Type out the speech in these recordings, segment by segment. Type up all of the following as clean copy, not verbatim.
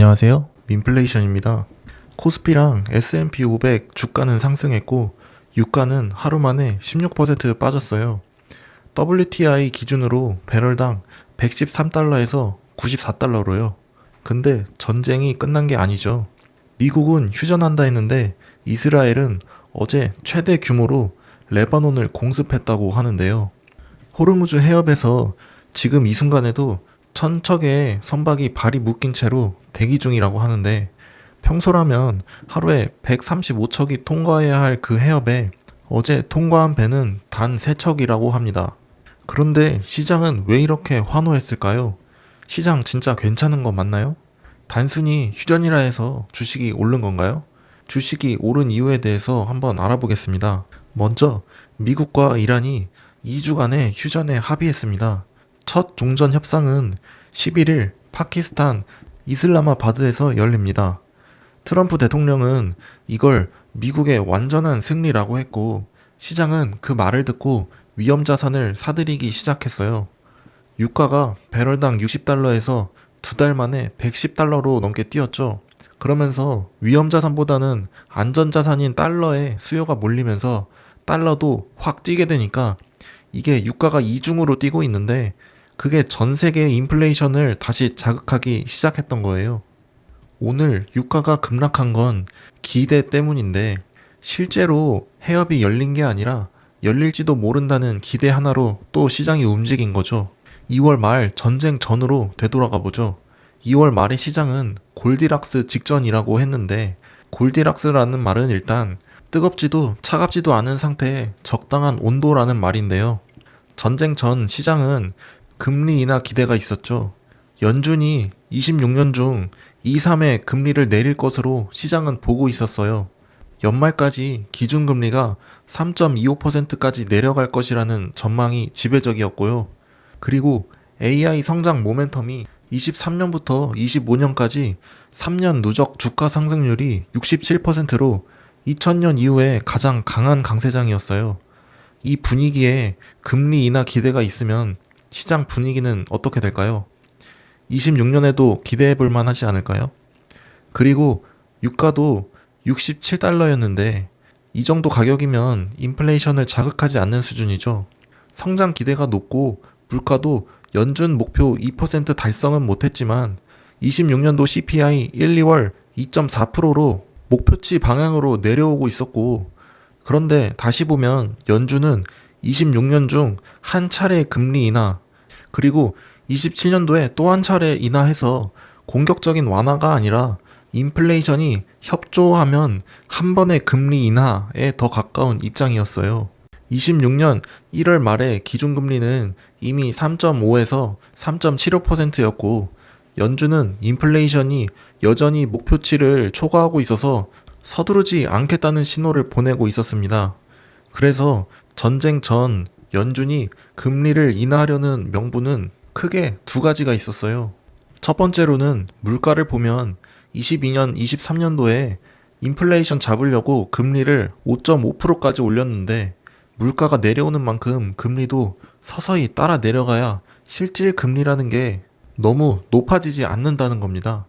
안녕하세요. 민플레이션입니다. 코스피랑 S&P 500 주가는 상승했고 유가는 하루 만에 16% 빠졌어요. WTI 기준으로 배럴당 113달러에서 94달러로요. 근데 전쟁이 끝난 게 아니죠. 미국은 휴전한다 했는데 이스라엘은 어제 최대 규모로 레바논을 공습했다고 하는데요. 호르무즈 해협에서 지금 이 순간에도 1,000척의 선박이 발이 묶인 채로 대기 중이라고 하는데 평소라면 하루에 135척이 통과해야 할 그 해협에 어제 통과한 배는 단 3척이라고 합니다. 그런데 시장은 왜 이렇게 환호했을까요? 시장 진짜 괜찮은 거 맞나요? 단순히 휴전이라 해서 주식이 오른 건가요? 주식이 오른 이유에 대해서 한번 알아보겠습니다. 먼저 미국과 이란이 2주간의 휴전에 합의했습니다. 첫 종전 협상은 11일 파키스탄 이슬라마바드에서 열립니다. 트럼프 대통령은 이걸 미국의 완전한 승리라고 했고 시장은 그 말을 듣고 위험 자산을 사들이기 시작했어요. 유가가 배럴당 60달러에서 2달 만에 110달러로 넘게 뛰었죠. 그러면서 위험 자산보다는 안전 자산인 달러에 수요가 몰리면서 달러도 확 뛰게 되니까 이게 유가가 이중으로 뛰고 있는데 그게 전 세계의 인플레이션을 다시 자극하기 시작했던 거예요. 오늘 유가가 급락한 건 기대 때문인데 실제로 해협이 열린 게 아니라 열릴지도 모른다는 기대 하나로 또 시장이 움직인 거죠. 2월 말 전쟁 전으로 되돌아가 보죠. 2월 말의 시장은 골디락스 직전이라고 했는데 골디락스라는 말은 일단 뜨겁지도 차갑지도 않은 상태의 적당한 온도라는 말인데요. 전쟁 전 시장은 금리 인하 기대가 있었죠. 연준이 26년 중 2, 3회 금리를 내릴 것으로 시장은 보고 있었어요. 연말까지 기준금리가 3.25%까지 내려갈 것이라는 전망이 지배적이었고요. 그리고 AI 성장 모멘텀이 23년부터 25년까지 3년 누적 주가 상승률이 67%로 2000년 이후에 가장 강한 강세장이었어요. 이 분위기에 금리 인하 기대가 있으면 시장 분위기는 어떻게 될까요? 26년에도 기대해 볼 만하지 않을까요? 그리고 유가도 67달러였는데 이 정도 가격이면 인플레이션을 자극하지 않는 수준이죠. 성장 기대가 높고 물가도 연준 목표 2% 달성은 못했지만 26년도 CPI 1, 2월 2.4%로 목표치 방향으로 내려오고 있었고 그런데 다시 보면 연준은 26년 중 한 차례 금리 인하 그리고 27년도에 또 한 차례 인하해서 공격적인 완화가 아니라 인플레이션이 협조하면 한 번의 금리 인하에 더 가까운 입장이었어요. 26년 1월 말에 기준금리는 이미 3.5에서 3.75%였고 연준은 인플레이션이 여전히 목표치를 초과하고 있어서 서두르지 않겠다는 신호를 보내고 있었습니다. 그래서 전쟁 전 연준이 금리를 인하하려는 명분은 크게 두 가지가 있었어요. 첫 번째로는 물가를 보면 22년, 23년도에 인플레이션 잡으려고 금리를 5.5%까지 올렸는데 물가가 내려오는 만큼 금리도 서서히 따라 내려가야 실질 금리라는 게 너무 높아지지 않는다는 겁니다.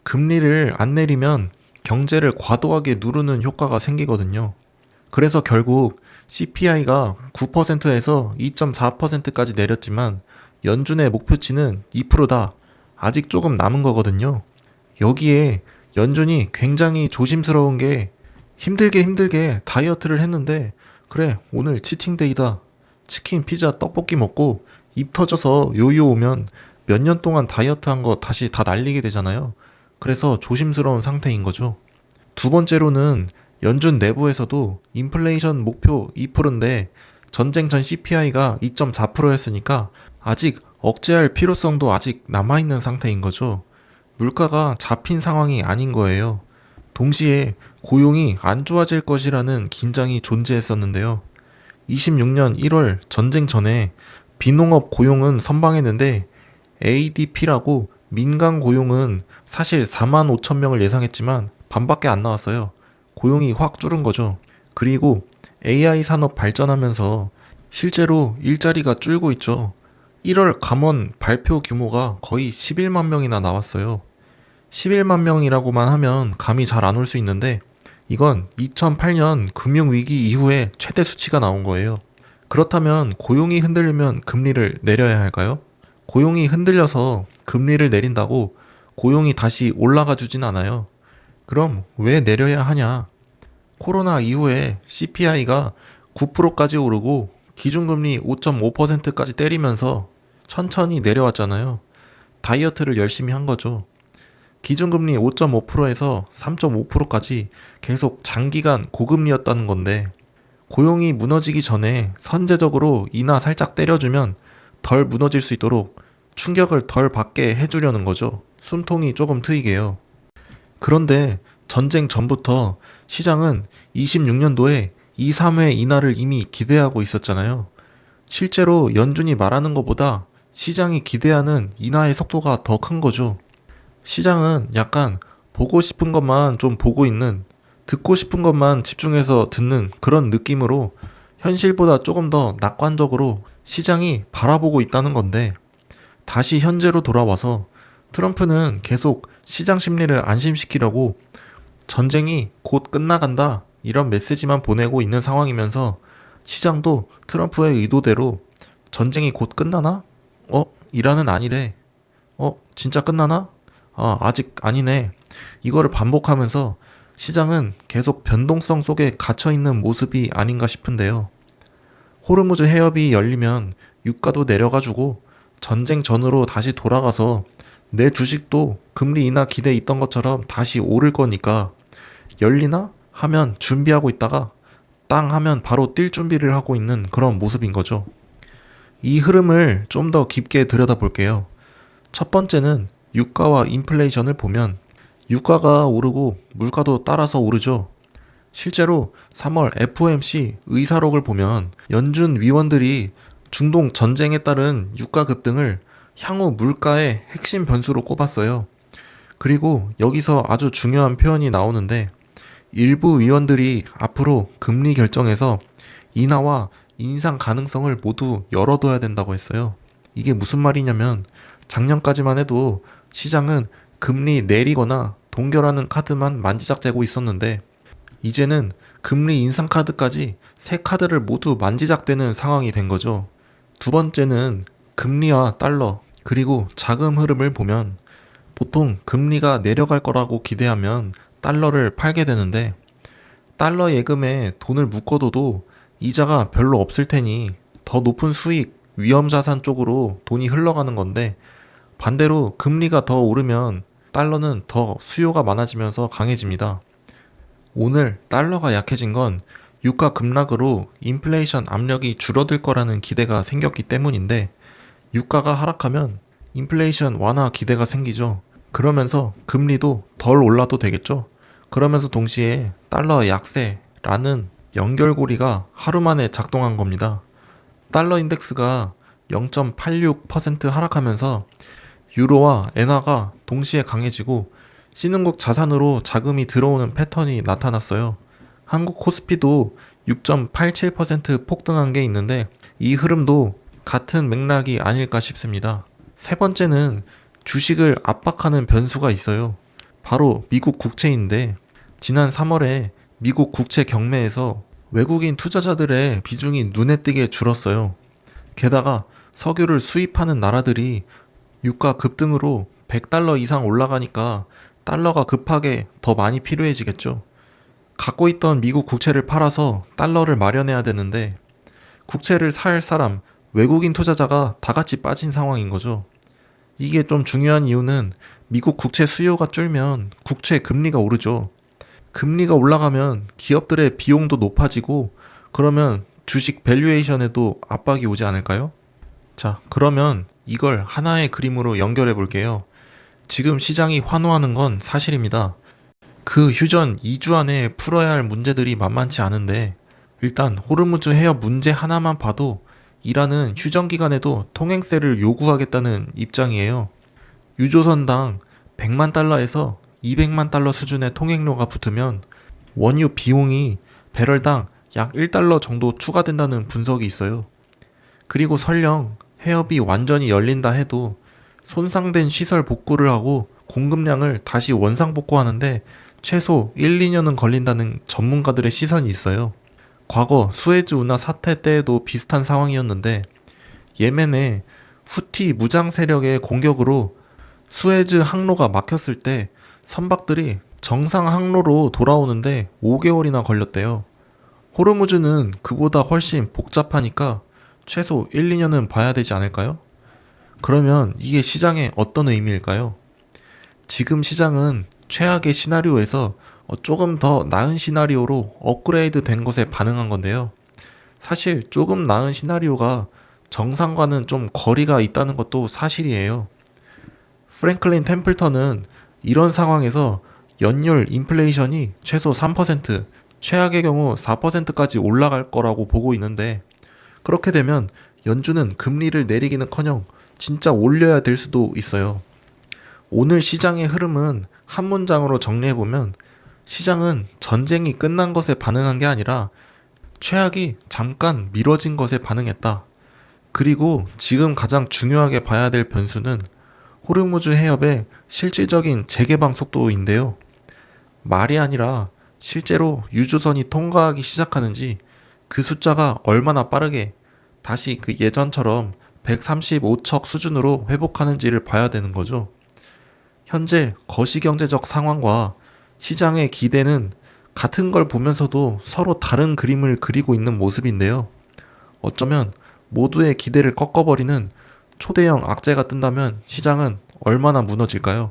금리를 안 내리면 경제를 과도하게 누르는 효과가 생기거든요. 그래서 결국 CPI가 9%에서 2.4%까지 내렸지만 연준의 목표치는 2%다. 아직 조금 남은 거거든요. 여기에 연준이 굉장히 조심스러운 게 힘들게 다이어트를 했는데 그래 오늘 치팅데이다. 치킨, 피자, 떡볶이 먹고 입 터져서 요요 오면 몇 년 동안 다이어트 한 거 다시 다 날리게 되잖아요. 그래서 조심스러운 상태인 거죠. 두 번째로는 연준 내부에서도 인플레이션 목표 2%인데 전쟁 전 CPI가 2.4%였으니까 아직 억제할 필요성도 아직 남아있는 상태인 거죠. 물가가 잡힌 상황이 아닌 거예요. 동시에 고용이 안 좋아질 것이라는 긴장이 존재했었는데요. 26년 1월 전쟁 전에 비농업 고용은 선방했는데 ADP라고 민간 고용은 사실 4만 5천 명을 예상했지만 반밖에 안 나왔어요. 고용이 확 줄은 거죠. 그리고 AI 산업 발전하면서 실제로 일자리가 줄고 있죠. 1월 감원 발표 규모가 거의 11만 명이나 나왔어요. 11만 명이라고만 하면 감이 잘 안 올 수 있는데 이건 2008년 금융위기 이후에 최대 수치가 나온 거예요. 그렇다면 고용이 흔들리면 금리를 내려야 할까요? 고용이 흔들려서 금리를 내린다고 고용이 다시 올라가 주진 않아요. 그럼 왜 내려야 하냐? 코로나 이후에 CPI가 9%까지 오르고 기준금리 5.5%까지 때리면서 천천히 내려왔잖아요. 다이어트를 열심히 한 거죠. 기준금리 5.5%에서 3.5%까지 계속 장기간 고금리였다는 건데 고용이 무너지기 전에 선제적으로 인하 살짝 때려주면 덜 무너질 수 있도록 충격을 덜 받게 해주려는 거죠. 숨통이 조금 트이게요. 그런데 전쟁 전부터 시장은 26년도에 2, 3회 인하를 이미 기대하고 있었잖아요. 실제로 연준이 말하는 것보다 시장이 기대하는 인하의 속도가 더 큰 거죠. 시장은 약간 보고 싶은 것만 좀 보고 있는, 듣고 싶은 것만 집중해서 듣는 그런 느낌으로 현실보다 조금 더 낙관적으로 시장이 바라보고 있다는 건데 다시 현재로 돌아와서 트럼프는 계속 시장 심리를 안심시키려고 전쟁이 곧 끝나간다 이런 메시지만 보내고 있는 상황이면서 시장도 트럼프의 의도대로 전쟁이 곧 끝나나? 이란은 아니래. 진짜 끝나나? 아직 아니네. 이거를 반복하면서 시장은 계속 변동성 속에 갇혀있는 모습이 아닌가 싶은데요. 호르무즈 해협이 열리면 유가도 내려가지고 전쟁 전으로 다시 돌아가서 내 주식도 금리 인하 기대 있던 것처럼 다시 오를 거니까 열리나? 하면 준비하고 있다가 땅 하면 바로 뛸 준비를 하고 있는 그런 모습인 거죠. 이 흐름을 좀 더 깊게 들여다볼게요. 첫 번째는 유가와 인플레이션을 보면 유가가 오르고 물가도 따라서 오르죠. 실제로 3월 FOMC 의사록을 보면 연준 위원들이 중동 전쟁에 따른 유가 급등을 향후 물가의 핵심 변수로 꼽았어요. 그리고 여기서 아주 중요한 표현이 나오는데 일부 위원들이 앞으로 금리 결정에서 인하와 인상 가능성을 모두 열어둬야 된다고 했어요. 이게 무슨 말이냐면 작년까지만 해도 시장은 금리 내리거나 동결하는 카드만 만지작대고 있었는데 이제는 금리 인상 카드까지 세 카드를 모두 만지작대는 상황이 된 거죠. 두 번째는 금리와 달러 그리고 자금 흐름을 보면 보통 금리가 내려갈 거라고 기대하면 달러를 팔게 되는데 달러 예금에 돈을 묶어둬도 이자가 별로 없을 테니 더 높은 수익, 위험자산 쪽으로 돈이 흘러가는 건데 반대로 금리가 더 오르면 달러는 더 수요가 많아지면서 강해집니다. 오늘 달러가 약해진 건 유가 급락으로 인플레이션 압력이 줄어들 거라는 기대가 생겼기 때문인데 유가가 하락하면 인플레이션 완화 기대가 생기죠. 그러면서 금리도 덜 올라도 되겠죠. 그러면서 동시에 달러 약세라는 연결고리가 하루 만에 작동한 겁니다. 달러 인덱스가 0.86% 하락하면서 유로와 엔화가 동시에 강해지고 신흥국 자산으로 자금이 들어오는 패턴이 나타났어요. 한국 코스피도 6.87% 폭등한 게 있는데 이 흐름도 같은 맥락이 아닐까 싶습니다. 세 번째는 주식을 압박하는 변수가 있어요. 바로 미국 국채인데 지난 3월에 미국 국채 경매에서 외국인 투자자들의 비중이 눈에 띄게 줄었어요. 게다가 석유를 수입하는 나라들이 유가 급등으로 100달러 이상 올라가니까 달러가 급하게 더 많이 필요해지겠죠. 갖고 있던 미국 국채를 팔아서 달러를 마련해야 되는데 국채를 살 사람, 외국인 투자자가 다 같이 빠진 상황인 거죠. 이게 좀 중요한 이유는 미국 국채 수요가 줄면 국채 금리가 오르죠. 금리가 올라가면 기업들의 비용도 높아지고 그러면 주식 밸류에이션에도 압박이 오지 않을까요? 자, 그러면 이걸 하나의 그림으로 연결해 볼게요. 지금 시장이 환호하는 건 사실입니다. 그 휴전 2주 안에 풀어야 할 문제들이 만만치 않은데 일단 호르무즈 해협 문제 하나만 봐도 이란은 휴전 기간에도 통행세를 요구하겠다는 입장이에요. 유조선당 100만 달러에서 200만 달러 수준의 통행료가 붙으면 원유 비용이 배럴당 약 1달러 정도 추가된다는 분석이 있어요. 그리고 설령 해협이 완전히 열린다 해도 손상된 시설 복구를 하고 공급량을 다시 원상복구하는데 최소 1, 2년은 걸린다는 전문가들의 시선이 있어요. 과거 수에즈 운하 사태 때에도 비슷한 상황이었는데 예멘의 후티 무장 세력의 공격으로 수에즈 항로가 막혔을 때 선박들이 정상 항로로 돌아오는데 5개월이나 걸렸대요. 호르무즈는 그보다 훨씬 복잡하니까 최소 1, 2년은 봐야 되지 않을까요? 그러면 이게 시장에 어떤 의미일까요? 지금 시장은 최악의 시나리오에서 조금 더 나은 시나리오로 업그레이드 된 것에 반응한 건데요. 사실 조금 나은 시나리오가 정상과는 좀 거리가 있다는 것도 사실이에요. 프랭클린 템플턴은 이런 상황에서 연율 인플레이션이 최소 3%, 최악의 경우 4%까지 올라갈 거라고 보고 있는데 그렇게 되면 연준은 금리를 내리기는커녕 진짜 올려야 될 수도 있어요. 오늘 시장의 흐름은 한 문장으로 정리해보면 시장은 전쟁이 끝난 것에 반응한 게 아니라 최악이 잠깐 미뤄진 것에 반응했다. 그리고 지금 가장 중요하게 봐야 될 변수는 호르무즈 해협의 실질적인 재개방 속도인데요. 말이 아니라 실제로 유조선이 통과하기 시작하는지 그 숫자가 얼마나 빠르게 다시 그 예전처럼 135척 수준으로 회복하는지를 봐야 되는 거죠. 현재 거시경제적 상황과 시장의 기대는 같은 걸 보면서도 서로 다른 그림을 그리고 있는 모습인데요. 어쩌면 모두의 기대를 꺾어버리는 초대형 악재가 뜬다면 시장은 얼마나 무너질까요?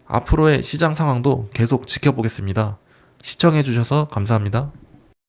앞으로의 시장 상황도 계속 지켜보겠습니다. 시청해주셔서 감사합니다.